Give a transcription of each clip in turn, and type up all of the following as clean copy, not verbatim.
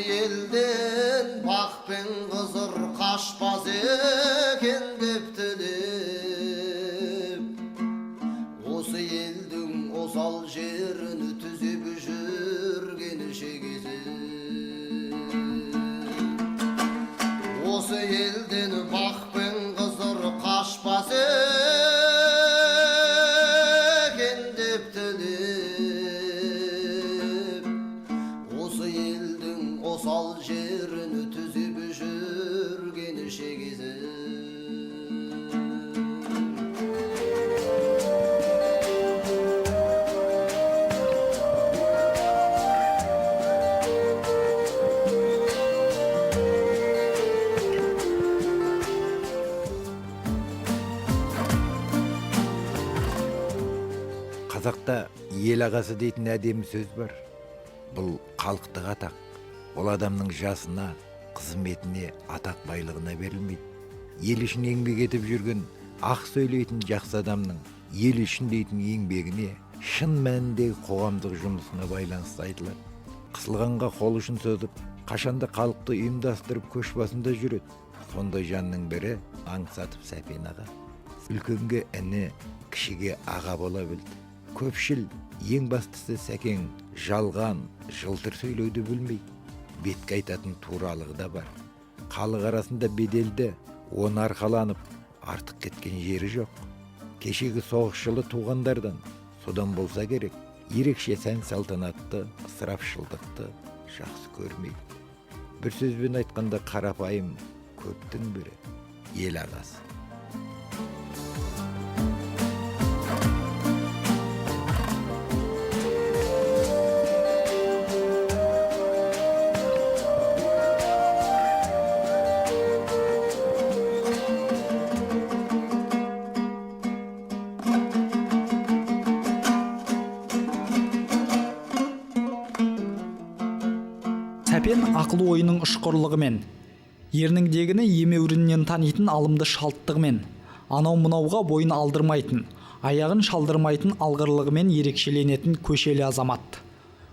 elden bak ben kızır kaçmaz eken deptilim. Osu elden osal jerini tüzüp jürgen şegizim. Osu elden bak ben kızır kaçmaz eken deptilim. Osu elden osal jerini tüzüp jürgen şegizim. Қазақта ел ағасы дейтін әдемі сөз бар. Бұл халықтық атақ. Ол адамның жасына, қызметіне, атақ байлығына берілмейді. Ел үшін еңбек етіп жүрген, ақ сөйлейтін жақсы адамның ел үшін дейтін еңбегіне, шын мәніндегі қоғамдық жұмысына байланысты айтылады. Қысылғанға қол ұшын созып, қашанда халықты ұйымдастырып көш басында жүреді. Сондай жанның бірі Аңсатов Сәпен аға. Үлкенге іні, кішіге аға бола білді. Көпшіл, ең бастысы Сәкең жалған, жылтыр сөйлеуді білмейді. Бетке айтатын туралығы да бар. Халық арасында беделді, оны арқаланып, артық кеткен жері жоқ. Кешегі соғысшылы туғандардан, содан болса керек, ерекше сән салтанатты, ысырапшылдықты жақсы көрмейді. Бір сөзбен айтқанда қарапайым көптің бірі ел ағасы. Сәпен ақыл ойының ұшқырлығымен, ерніңдегіні емеуріннен танитын алымды шалттығымен, анау-мынауға бойын алдырмайтын, аяғын шалдырмайтын алғырлығымен ерекшеленетін көшелі азамат.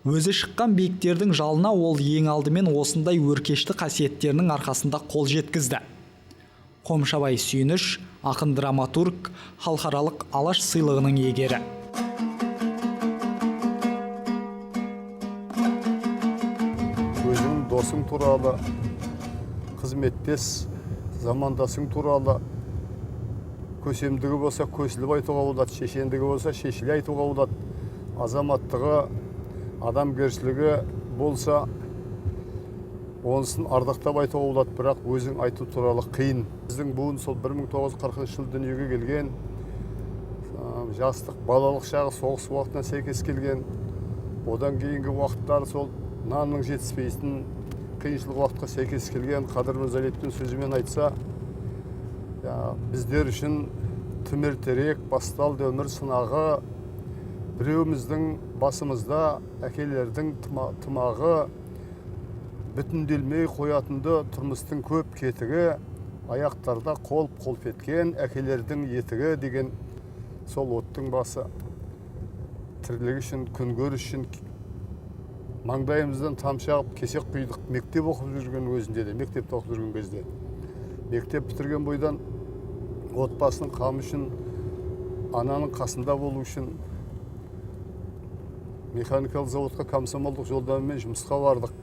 Өзі шыққан биіктердің жалына ол ең алдымен осындай өркешті қасиеттерінің арқасында қол жеткізді. Қомшабай Сүйініш, ақын драматург, халықаралық Алаш сыйлығының иегері. Досың туралы, қызметтес замандасың туралы, көсемдігі болса көсіліп айтуға болады, шешендігі болса шешілі айтуға болады, азаматтығы, адамгершілігі болса онысын ардақтап айтуға болады, бірақ өзің айту туралы қиын. Біздің буын сол 1940 жыл дүниеге келген, жастық, балалық шағы соғыс уақытына сәйкес келген, одан кейінгі уақыттар сол нанның жетіспейтін қиыншылық уақытқа сәйкес келген. Қадыр Мырзалиевтің сөзімен айтса, біздер үшін түмір-терек, басталды өмір сынағы, біреуіміздің басымызда әкелердің тымағы, бүтінделмей қоятынды тұрмыстың көп кетігі, аяқтарда қолп-қолп еткен әкелердің етігі деген сол оттың басы. Тірлік үшін, күнгөр үшін маңдайымыздан тамшағып кесек құйдық. Мектеп оқып жүрген өзінде де, мектепте оқып жүрген кезде. Мектеп бітірген бойдан отбасының қамы үшін, ананың қасында болу үшін механикалық заводқа комсомолдық жолдамамен жұмысқа бардық.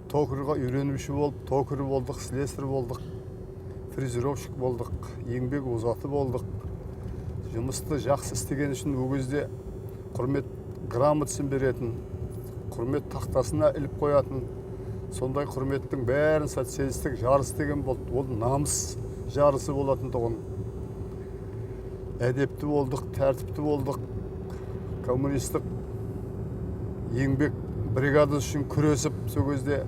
Токарьға үйренуші болып, токарь болдық, слесарь болдық, фрезеровщик болдық, еңбек озаты болдық. Жұмысты жақсы істеген үшін ол кезде құрмет грамотасын беретін, құрмет тақтасына іліп қоятын, сондай құрметтің бәрін социалистік жарыс деген болды. Ол намыс жарысы болатын тұғын. Әдепті болдық, тәртіпті болдық. Коммунистік еңбек бригадасы үшін күресіп, сол кезде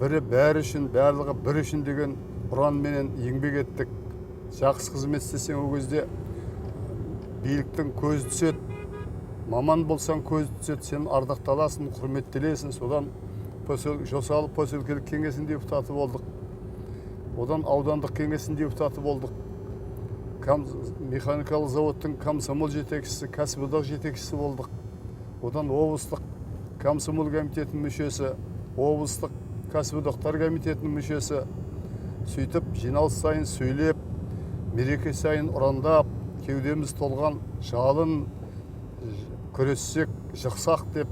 бірі бәрі үшін, барлығы бір үшін деген ұранменен еңбек еттік. Жақсы қызмет істесең ол кезде биліктің көзі түседі. Маман болсаң көз түсет, сен ардақталасың, құрметтелесің. Содан Жосалы поселкелік кеңесінің депутаты болдық. Одан аудандық кеңесінің депутаты болдық. Механикалық заводтың комсомол жетекшісі, кәсіподақ жетекшісі болдық. Одан облыстық комсомол комитетінің мүшесі, облыстық кәсіподақтар комитетінің мүшесі. Сөйтіп жиналыс сайын сөйлеп, мереке сайын ұрандап, кеудеміз толған жалын, күрессек, жықсақ деп,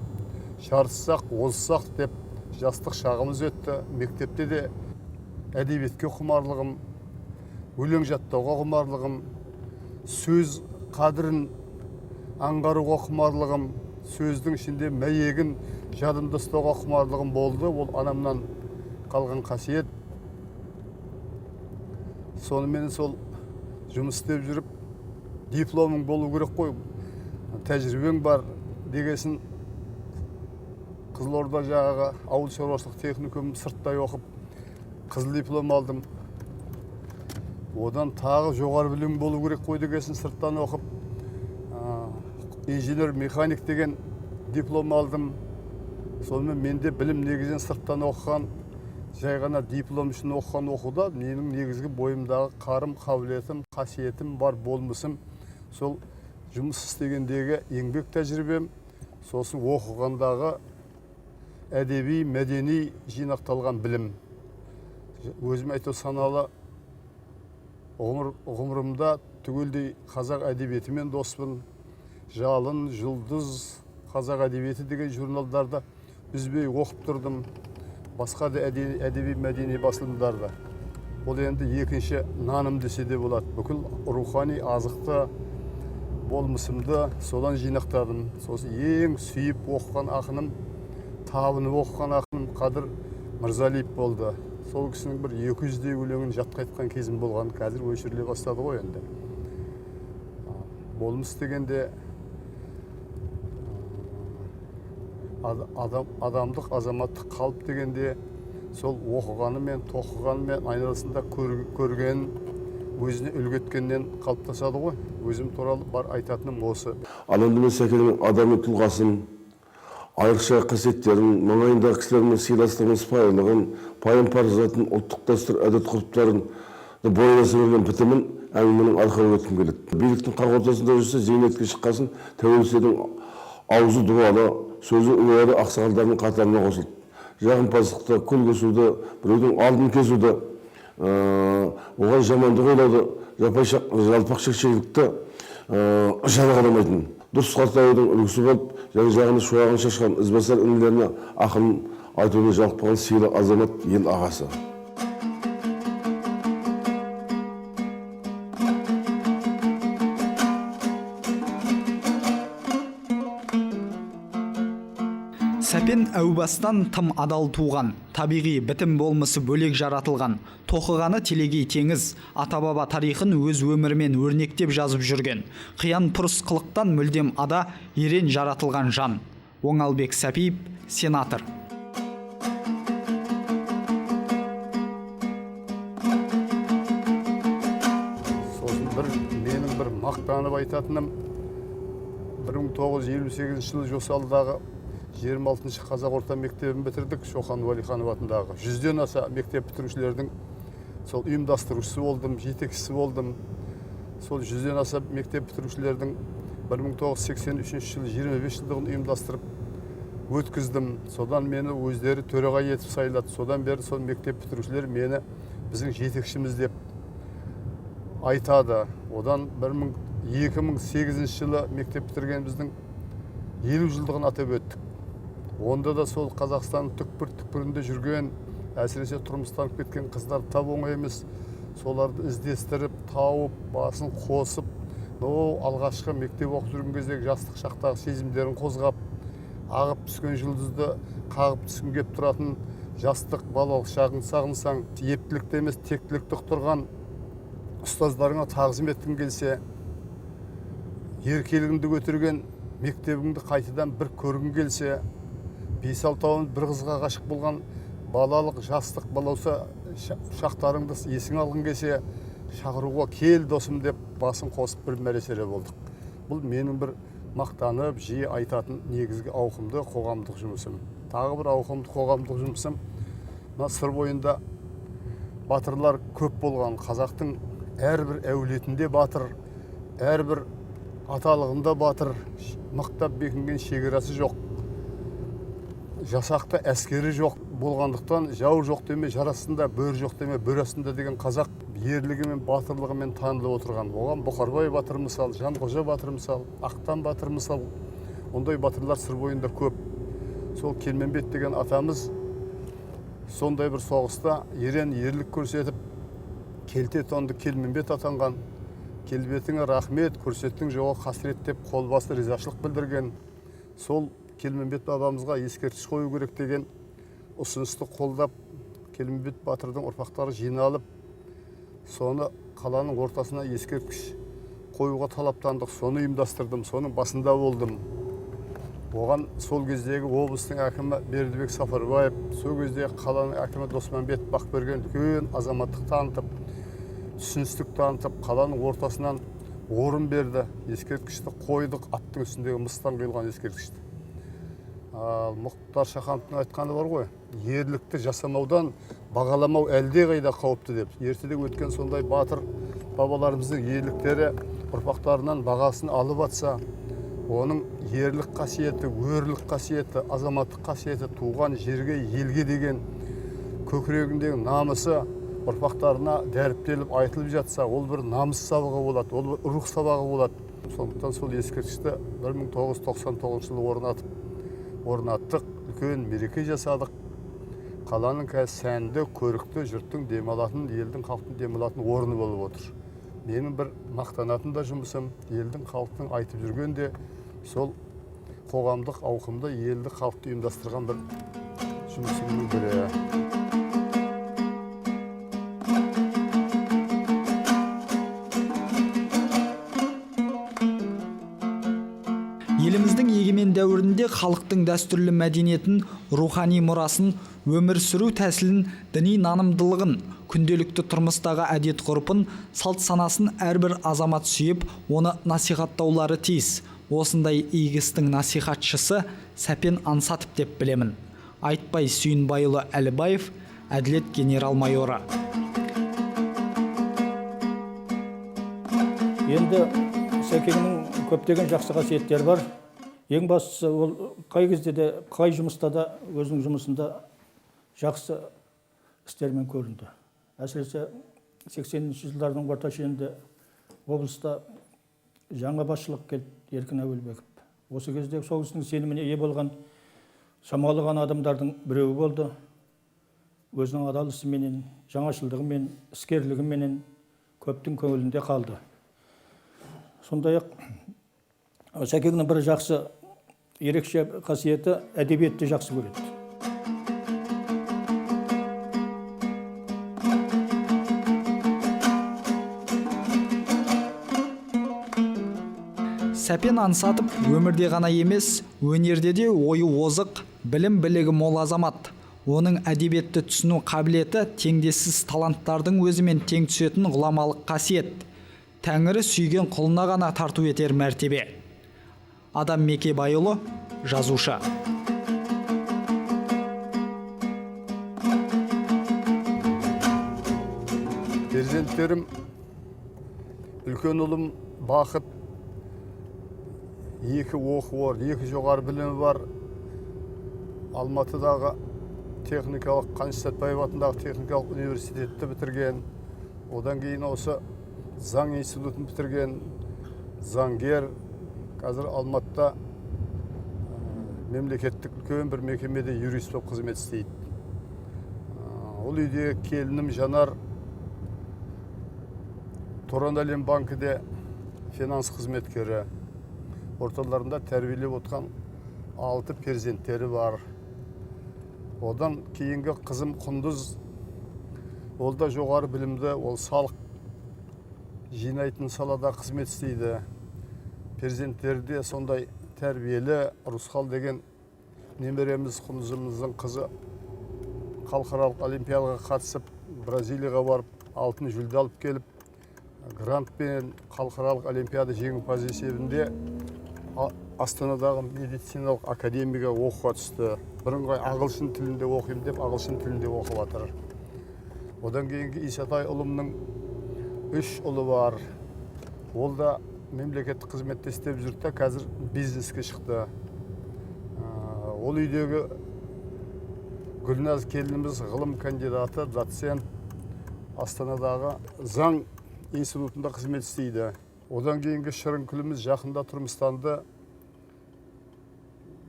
жарыссақ, озсақ деп жастық шағымыз өтті. Мектепте де әдебиетке құмарлығым, өлең жаттауға құмарлығым, сөз қадірін аңғаруға құмарлығым, сөздің ішінде мәйегін жадымда ұстауға құмарлығым болды. Ол анамнан қалған қасиет. Сонымен сол жұмыс істеп жүріп, дипломың болу керек қой, тәжірибең бар дегесін Қызылорда жағаға ауыл шаруашылық техникум сырттай оқып, қызыл диплом алдым. Одан тағы жоғары білім болу керек қой дегесін сырттан оқып, инженер механик деген диплом алдым. Сонымен менде білім негізінен сырттан оқыған, жай ғана диплом үшін оқыған оқуда менің негізгі бойымдағы қарым, қабілетім, қасиетім бар болмысым, сол жұмыс істегендегі еңбек тәжірибем, сосын оқығандағы әдеби, мәдени жинақталған білім. Өзім айту саналы ғұмырымда түгелдей қазақ әдебиетімен доспын. Жалын, жұлдыз, қазақ әдебиеті деген журналдарды үзбей оқып тұрдым. Басқа да әдеби мәдени басылымдарда. Ол енді екінші наным десе де болады. Бүкіл рухани азықты болмысымды содан жинақтадым. Сосын ең сүйіп оқыған ақыным, табынып оқыған ақыным Қадыр Мырзалиев болды. Сол кісінің бір 200-дей өлеңін жатқа айтқан кезім болған, қазір өшіріле бастады ғой енді. Болмыс дегенде адамдық, азаматтық қалып дегенде сол оқығанымен, тоқығанымен айналасында көрген, өзіне үлгеткеннен қалыптасады ғой. Өзім туралы бар айтатыным осы. Анандымен Сәкеннің адами тұлғасын, айрықша қасиеттерін, маңайындағы кісілермен сыйластығын, сыпайылығын, пайым-парызатын, ұлттық дәстүр, әдет-ғұрыптарын бойына сіңірген бітімін әңгіменің арқауы өткім келеді. Биліктің қақ ортасында жүрсе, зейнетке шыққасын, тәуелсіздіктің аузы дуалы, сөзі ұлылары ақсақалдарының қатарына қосылды. Жағымпаздықты, көл көсуді, біреудің алдын кесуді, оған жамандық ойлауды, жалпақ шекшелікті жана қарамайтын. Дұрыс қартаюдың үлгісі болып, жағын шуағын шашқан ізбасар інілеріне ақын айтуды жалықпаған сыйлы азамат ел ағасы. Сәпен әубастан тым адал туған, табиғи бітім болмысы бөлек жаратылған, тоқығаны телегей теңіз, ата-баба тарихын өз өмірімен өрнектеп жазып жүрген, қиян пұрыс қылықтан мүлдем ада, ерен жаратылған жан. Оңалбек Сәпиев, сенатор. Сосын менің бір мақтанып айтатыным 1958 жылы Жосалдағы 26-шы қазақ орта мектебін бітірдік, Шоқан Уәлиханов атындағы. 100-ден аса мектеп бітірушілердің сол ұйымдастырушысы болдым, жетекшісі болдым. Сол 100-ден аса мектеп бітірушілердің 1983 жылы 25 жылдығын ұйымдастырып өткіздім. Содан мені өздері төраға етіп сайлады. Содан бері сол мектеп бітірушілер мені біздің жетекшіміз деп айтады. Одан 2008 жылы мектеп бітірген біздің 50 жылдығын атап өттік. Онда да сол Қазақстанның түкпір-түкпірінде жүрген, әсіресе тұрмыстан кеткен қыздар тап оңай емес. Соларды іздестіріп, тауып, басын қосып, алғашқы мектеп оқып жүрген кездегі жастық шақтағы сезімдерін қозғап, ағып түскен жұлдызды қағып түскім кеп тұратын жастық балалық шағын сағынсаң, ептілікті емес, тектілікті ұқтырған ұстаздарыңа тағзым еткің келсе, еркелігіңді көтерген мектебіңді қайтадан бір көргің келсе, 5-6 бір қызға ғашық болған балалық, жастық балауса шақтарыңды есің алғың келсе, шақыруға кел досым деп басын қосып бір мәресере болдық. Бұл менің бір мақтанып, жиі айтатын негізгі ауқымды қоғамдық жұмысым. Тағы бір ауқымды қоғамдық жұмысым, сыр бойында батырлар көп болған, қазақтың әрбір әулетінде батыр, әрбір аталығында батыр, мықтап бекінген шекарасы жоқ. жасақта әскері жоқ болғандықтан жау жоқ деме жарасында, бөр жоқ деме бөрасында деген қазақ ерлігі мен батырлығымен танылып отырған. Оған Бұқарбай батыр мысал, Жанқожа батыр мысал, Ақтан батыр мысал, ондай батырлар сыр бойында көп. Сол Келменбет деген атамыз сондай бір соғыста ерен ерлік көрсетіп, келте тонды Келменбет атанған. Келбетіңе рахмет, көрсеттің жоға қасірет деп қолбасы ризашылық білдірген. Сол Келменбет бабамызға ескерткіш қою керек деген ұсынысты қолдап, Келменбет батырдың ұрпақтары жиналып, соны қаланың ортасына ескерткіш қоюға талаптандық. Соны ұйымдастырдым, соның басында болдым. Оған сол кездегі облыстың әкімі Бердібек Сапарбаев, сол кездегі қаланың әкімі Досманбет Бақберген үлкен азаматтық танытып, түсіністік танытып, қаланың ортасынан орын берді. Ескерткішті қойдық, аттың үстіндегі мыстан құйылған ескерткішті. Мұхтар Шахановтың айтқаны бар ғой, ерлікті жасамаудан бағаламау әлде қайда қауіпті деп. Ертеде өткен сондай батыр бабаларымыздың ерліктері ұрпақтарынан бағасын алып атса, оның ерлік қасиеті, өрлік қасиеті, азаматтық қасиеті, туған жерге, елге деген көкірегіндегі намысы ұрпақтарына дәріптеліп айтылып жатса, ол бір намыс сабағы болады, ол бір рух сабағы болады. Сондықтан сол ескерткішті 1999 жылы орнаттық, үлкен мереке жасадық. Қаланың сәнді, көрікті, жұрттың демалатын, елдің халықтың демалатын орны болып отыр. Менің бір мақтанатын да жұмысым, елдің халықтың айтып жүрген де сол қоғамдық ауқымда елді халықты ұйымдастырған бір жұмысымның бірі. Еліміздің егемен дәуірінде халықтың дәстүрлі мәдениетін, рухани мұрасын, өмір сүру тәсілін, діни нанымдылығын, күнделікті тұрмыстағы әдет ғұрпын, салт санасын әрбір азамат сүйіп, оны насихаттаулары тиіс. Осындай игі істің насихатшысы Сәпен Ансатов деп білемін. Айтбай Сүйінбайұлы Әлібаев, әділет генерал-майоры. Енді Сәкеннің көптеген жақсы қасиеттері бар. Ең бастысы, ол қай кезде де, қай жұмыста да, өзінің жұмысында жақсы істермен көрінді. Әсіресе 80-ші жылдардың орта шенінде облыста жаңа басшылық келді, Еркін Әуелбеков. Осы кезде сол кісінің сеніміне ие болған шамалыған адамдардың біреуі болды. Өзінің адалысыменен, жаңашылдығымен, іскерлігіменен көптің көңілінде қалды. Сондай-ақ Сәкеннің бір жақсы ерекше қасиеті әдебиетті жақсы көреді. Сәпен Ансатов өмірде ғана емес, өнерде де ойы озық, білім білігі мол азамат. Оның әдебиетті түсіну қабілеті теңдессіз таланттардың өзімен тең түсетін ғұламалық қасиет. Тәңірі сүйген құлына ғана тарту етер мәртебе. Адам Мекебайұлы, жазушы. Перзенттерім, үлкен ұлым Бақыт, 2 оқу бар, 2 жоғары білімі бар. Алматыдағы техникалық, Қаныш Сәтпаев атындағы техникалық университетті бітірген. Одан кейін осы заң институтын бітірген, заңгер. Қазір Алматыда мемлекеттік үлкен бір мекемеде юрист болып қызмет істейді. Ол үйде келінім Жанар Тұран әлем банкіде финанс қызметкері. Орталарында тәрбиелеп отқан 6 перзенттері бар. Одан кейінгі қызым Құндыз, ол да жоғары білімді, ол салық жинайтын салада қызмет істейді. Перзенттерде сондай тәрбиелі. Русқал деген немереміз, Құндызымыздың қызы халықаралық олимпиадаға қатысып, Бразилияға барып, алтын жүлде алып келіп, грантпен халықаралық олимпиада жеңімпазы есебінде Астанадағы медициналық академияға оқуға түсті. Бірыңғай ағылшын тілінде оқимын деп, ағылшын тілінде оқып жатыр. Одан кейінгі Исатай ұлымның 3 ұлы бар. Ол да мемлекеттік қызметте істеп жүрді, қазір бизнеске шықты. Ол үйдегі Гүлназ келініміз ғылым кандидаты, доцент, Астанадағы заң институтында қызмет істейді. Одан кейінгі Шырынкүліміз жақында тұрмыстанды.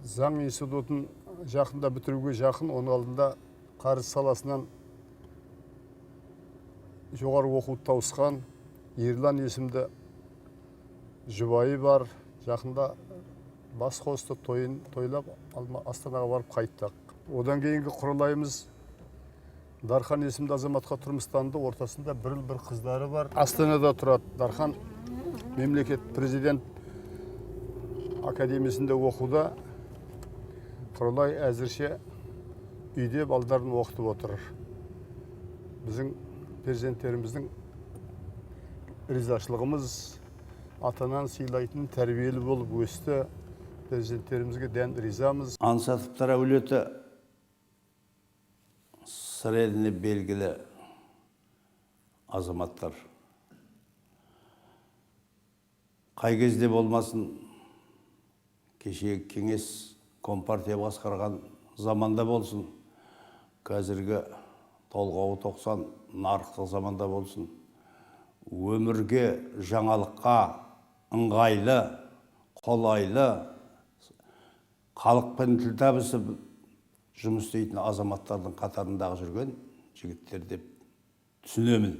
Заң институтын жақында бітіруге жақын, оның алдында қарыз саласынан жоғары оқуды тауысқан Ерлан есімді жұбайы бар. Жақында бас қосты тойын тойлап Астанаға барып қайттық. Одан кейінгі құрылайымыз Дархан есімді азаматқа тұрмыстанды. Ортасында бір қыздары бар. Астанада тұрады. Дархан мемлекет президент академиясында оқуда. Құрылай әзірше үйде балдарын оқытып отыр. Біздің перзенттеріміздің ризашылығымыз, атанан сыйлайтын тәрбиелі болып өсті. Перзенттерімізге дән ризамыз. Аңсатыптар әулеті сыр еліне белгілі азаматтар. Қай кезде болмасын, кешегі кеңес компартия басқарған заманда болсын, қазіргі толғауы 90 нарықтық заманда болсын, өмірге, жаңалыққа ыңғайлы, қолайлы, халықпен тіл табысып жұмыс істейтін азаматтардың қатарындағы жүрген жігіттер деп түсінемін.